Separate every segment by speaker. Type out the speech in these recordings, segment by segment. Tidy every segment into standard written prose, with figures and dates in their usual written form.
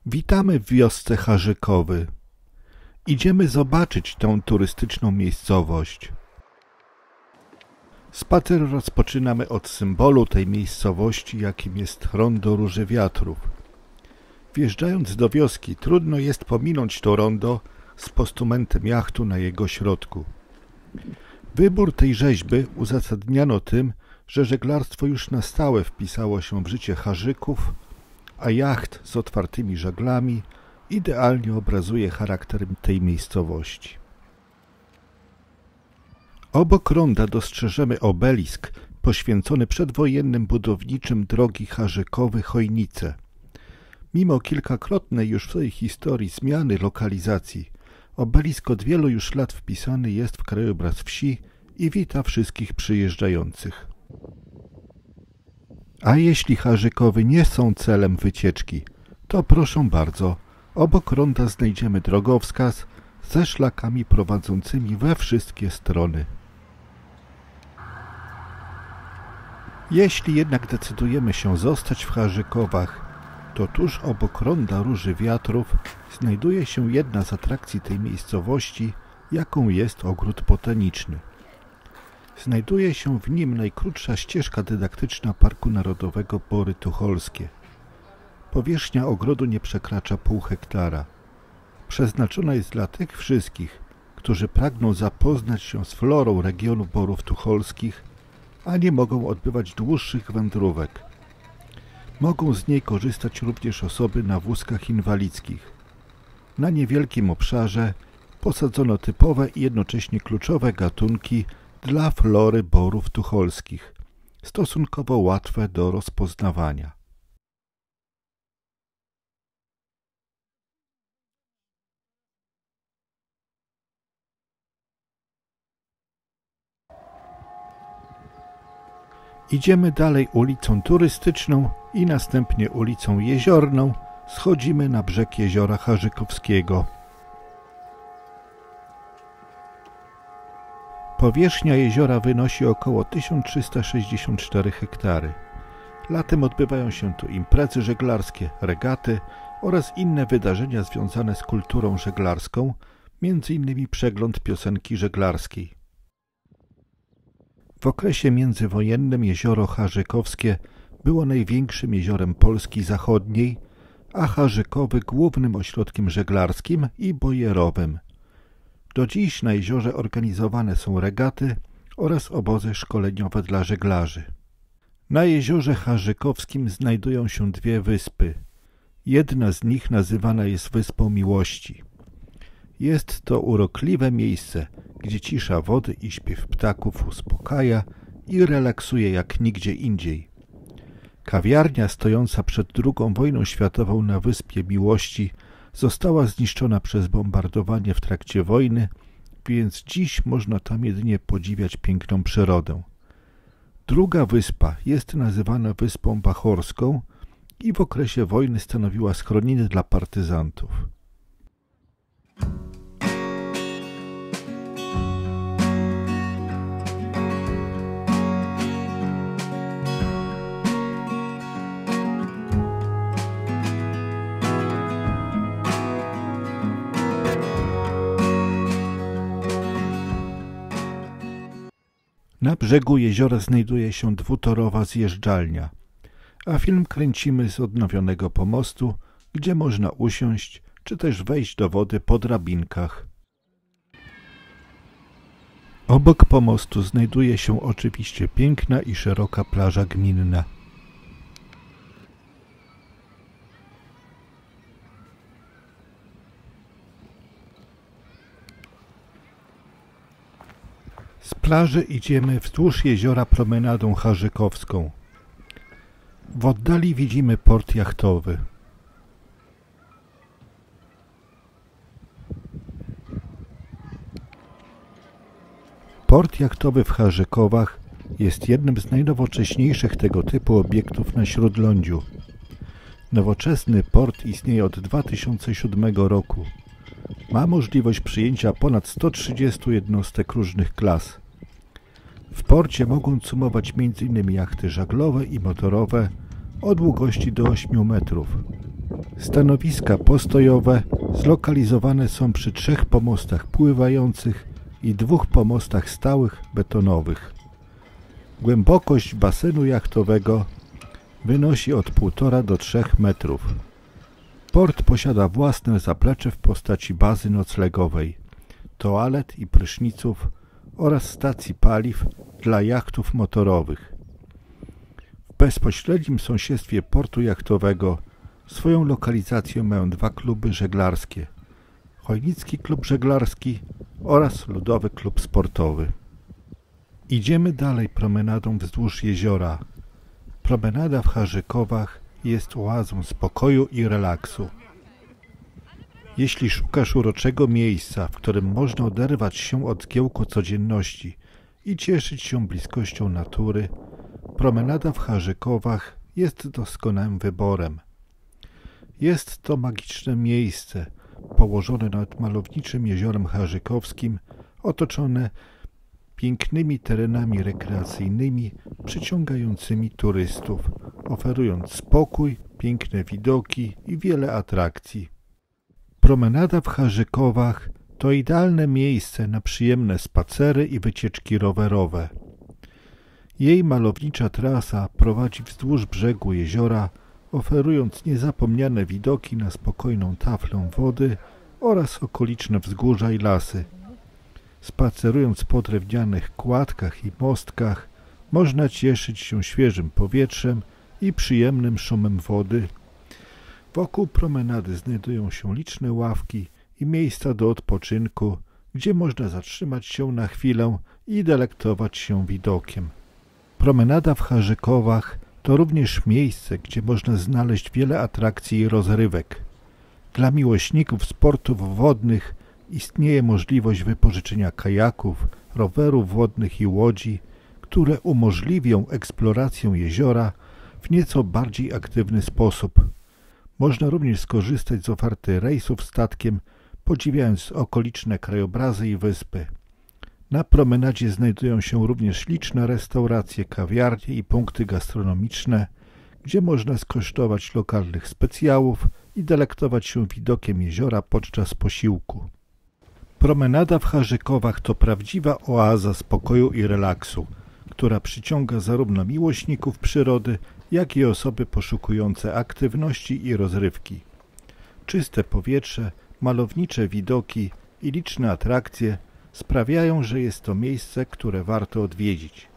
Speaker 1: Witamy w wiosce Harzykowy. Idziemy zobaczyć tę turystyczną miejscowość. Spacer rozpoczynamy od symbolu tej miejscowości, jakim jest rondo Róży Wiatrów. Wjeżdżając do wioski, trudno jest pominąć to rondo z postumentem jachtu na jego środku. Wybór tej rzeźby uzasadniano tym, że żeglarstwo już na stałe wpisało się w życie Harzyków, a jacht z otwartymi żaglami idealnie obrazuje charakter tej miejscowości. Obok ronda dostrzeżemy obelisk poświęcony przedwojennym budowniczym drogi Harzykowy-Chojnice. Mimo kilkakrotnej już w swojej historii zmiany lokalizacji, obelisk od wielu już lat wpisany jest w krajobraz wsi i wita wszystkich przyjeżdżających. A jeśli Harzykowy nie są celem wycieczki, to proszę bardzo, obok ronda znajdziemy drogowskaz ze szlakami prowadzącymi we wszystkie strony. Jeśli jednak decydujemy się zostać w Harzykowach, to tuż obok ronda Róży Wiatrów znajduje się jedna z atrakcji tej miejscowości, jaką jest ogród botaniczny. Znajduje się w nim najkrótsza ścieżka dydaktyczna Parku Narodowego Bory Tucholskie. Powierzchnia ogrodu nie przekracza pół hektara. Przeznaczona jest dla tych wszystkich, którzy pragną zapoznać się z florą regionu Borów Tucholskich, a nie mogą odbywać dłuższych wędrówek. Mogą z niej korzystać również osoby na wózkach inwalidzkich. Na niewielkim obszarze posadzono typowe i jednocześnie kluczowe gatunki dla flory Borów Tucholskich, stosunkowo łatwe do rozpoznawania. Idziemy dalej ulicą turystyczną i następnie ulicą Jeziorną schodzimy na brzeg jeziora Harzykowskiego. Powierzchnia jeziora wynosi około 1364 hektary. Latem odbywają się tu imprezy żeglarskie, regaty oraz inne wydarzenia związane z kulturą żeglarską, m.in. przegląd piosenki żeglarskiej. W okresie międzywojennym jezioro Harzykowskie było największym jeziorem Polski Zachodniej, a Harzykowy głównym ośrodkiem żeglarskim i bojerowym. Do dziś na jeziorze organizowane są regaty oraz obozy szkoleniowe dla żeglarzy. Na jeziorze Harzykowskim znajdują się dwie wyspy. Jedna z nich nazywana jest Wyspą Miłości. Jest to urokliwe miejsce, gdzie cisza wody i śpiew ptaków uspokaja i relaksuje jak nigdzie indziej. Kawiarnia stojąca przed II wojną światową na Wyspie Miłości została zniszczona przez bombardowanie w trakcie wojny, więc dziś można tam jedynie podziwiać piękną przyrodę. Druga wyspa jest nazywana Wyspą Bachorską i w okresie wojny stanowiła schronienie dla partyzantów. Na brzegu jeziora znajduje się dwutorowa zjeżdżalnia, a film kręcimy z odnowionego pomostu, gdzie można usiąść czy też wejść do wody po drabinkach. Obok pomostu znajduje się oczywiście piękna i szeroka plaża gminna. Z plaży idziemy wzdłuż jeziora promenadą harzykowską. W oddali widzimy port jachtowy. Port jachtowy w Harzykowach jest jednym z najnowocześniejszych tego typu obiektów na Śródlądziu. Nowoczesny port istnieje od 2007 roku. Ma możliwość przyjęcia ponad 130 jednostek różnych klas. W porcie mogą cumować m.in. jachty żaglowe i motorowe o długości do 8 metrów. Stanowiska postojowe zlokalizowane są przy 3 pomostach pływających i 2 pomostach stałych betonowych. Głębokość basenu jachtowego wynosi od 1,5 do 3 metrów. Port posiada własne zaplecze w postaci bazy noclegowej, toalet i pryszniców oraz stacji paliw dla jachtów motorowych. W bezpośrednim sąsiedztwie portu jachtowego swoją lokalizację mają 2 kluby żeglarskie: Chojnicki Klub Żeglarski oraz Ludowy Klub Sportowy. Idziemy dalej promenadą wzdłuż jeziora. Promenada w Harzykowach jest oazą spokoju i relaksu. Jeśli szukasz uroczego miejsca, w którym można oderwać się od zgiełku codzienności i cieszyć się bliskością natury, promenada w Harzykowach jest doskonałym wyborem. Jest to magiczne miejsce, położone nad malowniczym jeziorem harzykowskim, otoczone pięknymi terenami rekreacyjnymi przyciągającymi turystów, oferując spokój, piękne widoki i wiele atrakcji. Promenada w Harzykowach to idealne miejsce na przyjemne spacery i wycieczki rowerowe. Jej malownicza trasa prowadzi wzdłuż brzegu jeziora, oferując niezapomniane widoki na spokojną taflę wody oraz okoliczne wzgórza i lasy. Spacerując po drewnianych kładkach i mostkach, można cieszyć się świeżym powietrzem i przyjemnym szumem wody. Wokół promenady znajdują się liczne ławki i miejsca do odpoczynku, gdzie można zatrzymać się na chwilę i delektować się widokiem. Promenada w Harzykowach to również miejsce, gdzie można znaleźć wiele atrakcji i rozrywek. Dla miłośników sportów wodnych istnieje możliwość wypożyczenia kajaków, rowerów wodnych i łodzi, które umożliwią eksplorację jeziora w nieco bardziej aktywny sposób. Można również skorzystać z oferty rejsów statkiem, podziwiając okoliczne krajobrazy i wyspy. Na promenadzie znajdują się również liczne restauracje, kawiarnie i punkty gastronomiczne, gdzie można skosztować lokalnych specjałów i delektować się widokiem jeziora podczas posiłku. Promenada w Harzykowach to prawdziwa oaza spokoju i relaksu, która przyciąga zarówno miłośników przyrody, jak i osoby poszukujące aktywności i rozrywki. Czyste powietrze, malownicze widoki i liczne atrakcje sprawiają, że jest to miejsce, które warto odwiedzić.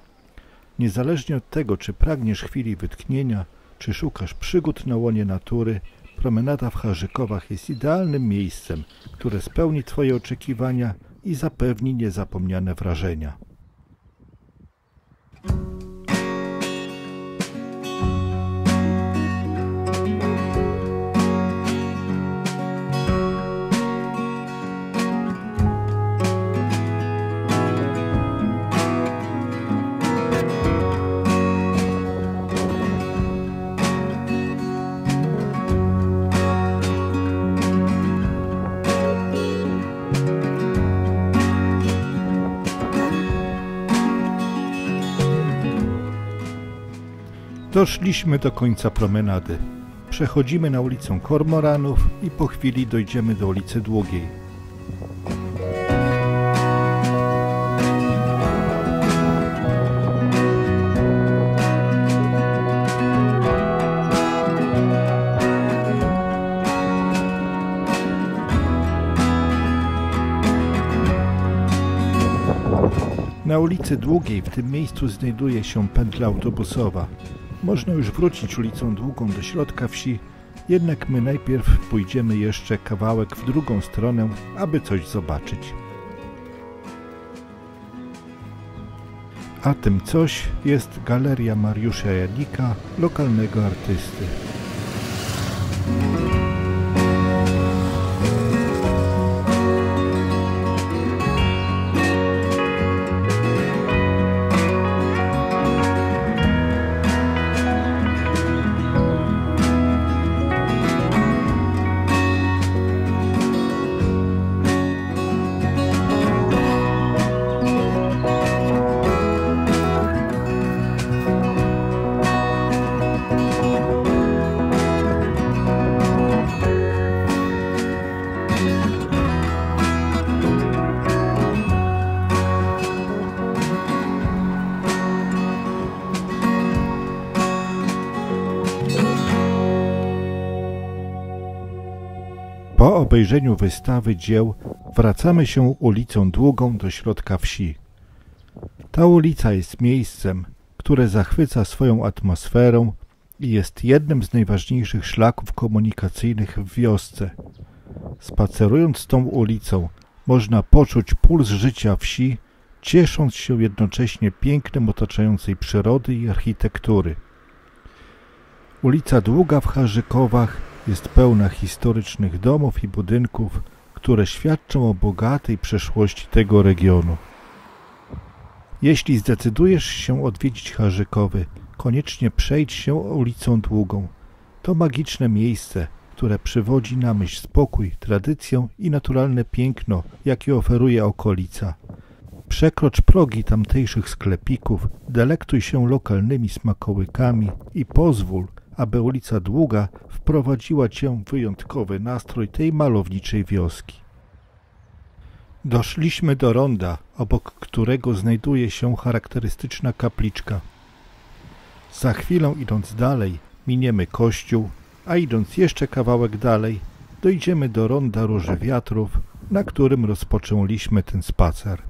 Speaker 1: Niezależnie od tego, czy pragniesz chwili wytchnienia, czy szukasz przygód na łonie natury, promenada w Harzykowach jest idealnym miejscem, które spełni Twoje oczekiwania i zapewni niezapomniane wrażenia. Doszliśmy do końca promenady. Przechodzimy na ulicę Kormoranów i po chwili dojdziemy do ulicy Długiej. Na ulicy Długiej w tym miejscu znajduje się pętla autobusowa. Można już wrócić ulicą Długą do środka wsi, jednak my najpierw pójdziemy jeszcze kawałek w drugą stronę, aby coś zobaczyć. A tym coś jest Galeria Mariusza Janika, lokalnego artysty. Po obejrzeniu wystawy dzieł wracamy się ulicą Długą do środka wsi. Ta ulica jest miejscem, które zachwyca swoją atmosferą i jest jednym z najważniejszych szlaków komunikacyjnych w wiosce. Spacerując tą ulicą, można poczuć puls życia wsi, ciesząc się jednocześnie pięknem otaczającej przyrody i architektury. Ulica Długa w Harzykowach jest pełna historycznych domów i budynków, które świadczą o bogatej przeszłości tego regionu. Jeśli zdecydujesz się odwiedzić Harzykowy, koniecznie przejdź się ulicą Długą. To magiczne miejsce, które przywodzi na myśl spokój, tradycję i naturalne piękno, jakie oferuje okolica. Przekrocz progi tamtejszych sklepików, delektuj się lokalnymi smakołykami i pozwól, aby ulica Długa wprowadziła cię w wyjątkowy nastrój tej malowniczej wioski. Doszliśmy do ronda, obok którego znajduje się charakterystyczna kapliczka. Za chwilę, idąc dalej, miniemy kościół, a idąc jeszcze kawałek dalej, dojdziemy do ronda Róży Wiatrów, na którym rozpoczęliśmy ten spacer.